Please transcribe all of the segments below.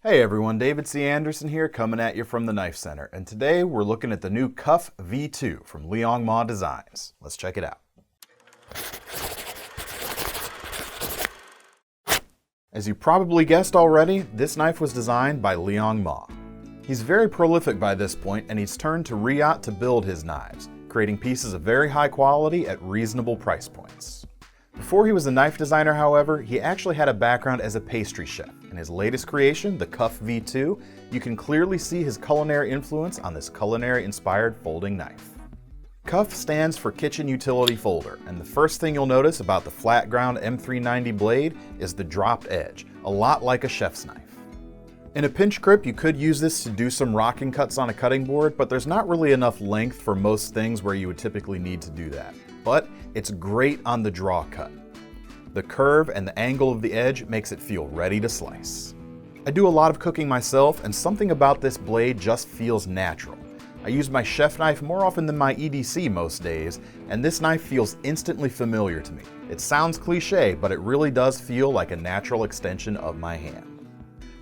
Hey everyone, David C. Anderson here coming at you from the Knife Center, and today we're looking at the new KUF V2 from Liong Mah Designs. Let's check it out. As you probably guessed already, this knife was designed by Liong Mah. He's very prolific by this point, and he's turned to Reate to build his knives, creating pieces of very high quality at reasonable price points. Before he was a knife designer, however, he actually had a background as a pastry chef. In his latest creation, the KUF V2, you can clearly see his culinary influence on this culinary-inspired folding knife. KUF stands for Kitchen Utility Folder, and the first thing you'll notice about the flat ground M390 blade is the dropped edge, a lot like a chef's knife. In a pinch grip, you could use this to do some rocking cuts on a cutting board, but there's not really enough length for most things where you would typically need to do that. But it's great on the draw cut. The curve and the angle of the edge makes it feel ready to slice. I do a lot of cooking myself, and something about this blade just feels natural. I use my chef knife more often than my EDC most days, and this knife feels instantly familiar to me. It sounds cliche, but it really does feel like a natural extension of my hand.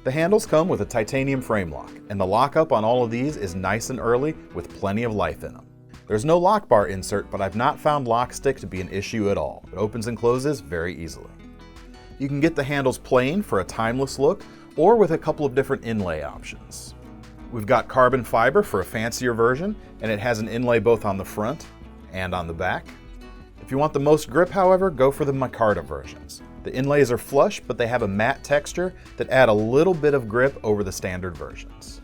The handles come with a titanium frame lock, and the lockup on all of these is nice and early with plenty of life in them. There's no lock bar insert, but I've not found lock stick to be an issue at all. It opens and closes very easily. You can get the handles plain for a timeless look, or with a couple of different inlay options. We've got carbon fiber for a fancier version, and it has an inlay both on the front and on the back. If you want the most grip, however, go for the micarta versions. The inlays are flush, but they have a matte texture that add a little bit of grip over the standard versions.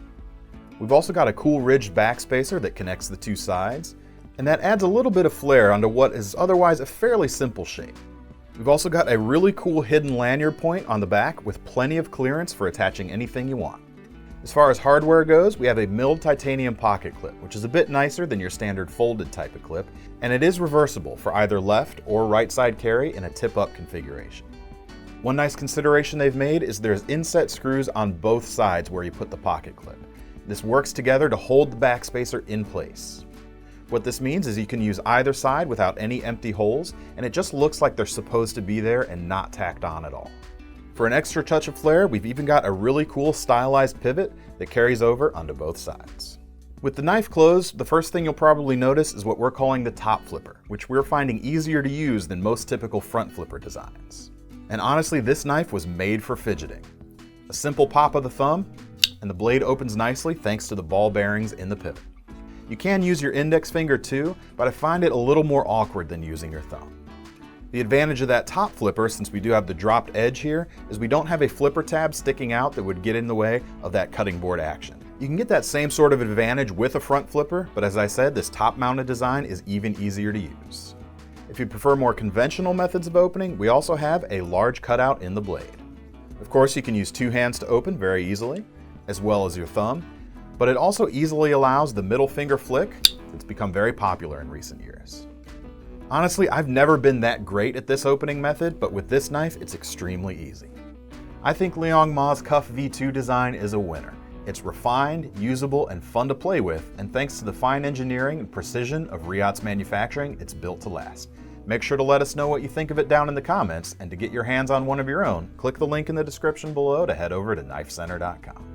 We've also got a cool ridged backspacer that connects the two sides, and that adds a little bit of flair onto what is otherwise a fairly simple shape. We've also got a really cool hidden lanyard point on the back with plenty of clearance for attaching anything you want. As far as hardware goes, we have a milled titanium pocket clip, which is a bit nicer than your standard folded type of clip, and it is reversible for either left or right side carry in a tip-up configuration. One nice consideration they've made is there's inset screws on both sides where you put the pocket clip. This works together to hold the backspacer in place. What this means is you can use either side without any empty holes, and it just looks like they're supposed to be there and not tacked on at all. For an extra touch of flair, we've even got a really cool stylized pivot that carries over onto both sides. With the knife closed, the first thing you'll probably notice is what we're calling the top flipper, which we're finding easier to use than most typical front flipper designs. And honestly, this knife was made for fidgeting. A simple pop of the thumb, and the blade opens nicely thanks to the ball bearings in the pivot. You can use your index finger too, but I find it a little more awkward than using your thumb. The advantage of that top flipper, since we do have the dropped edge here, is we don't have a flipper tab sticking out that would get in the way of that cutting board action. You can get that same sort of advantage with a front flipper, but as I said, this top-mounted design is even easier to use. If you prefer more conventional methods of opening, we also have a large cutout in the blade. Of course, you can use two hands to open very easily, as well as your thumb, but it also easily allows the middle finger flick that's become very popular in recent years. Honestly, I've never been that great at this opening method, but with this knife, it's extremely easy. I think Liong Mah's KUF V2 design is a winner. It's refined, usable, and fun to play with, and thanks to the fine engineering and precision of Reate's manufacturing, it's built to last. Make sure to let us know what you think of it down in the comments, and to get your hands on one of your own, click the link in the description below to head over to KnifeCenter.com.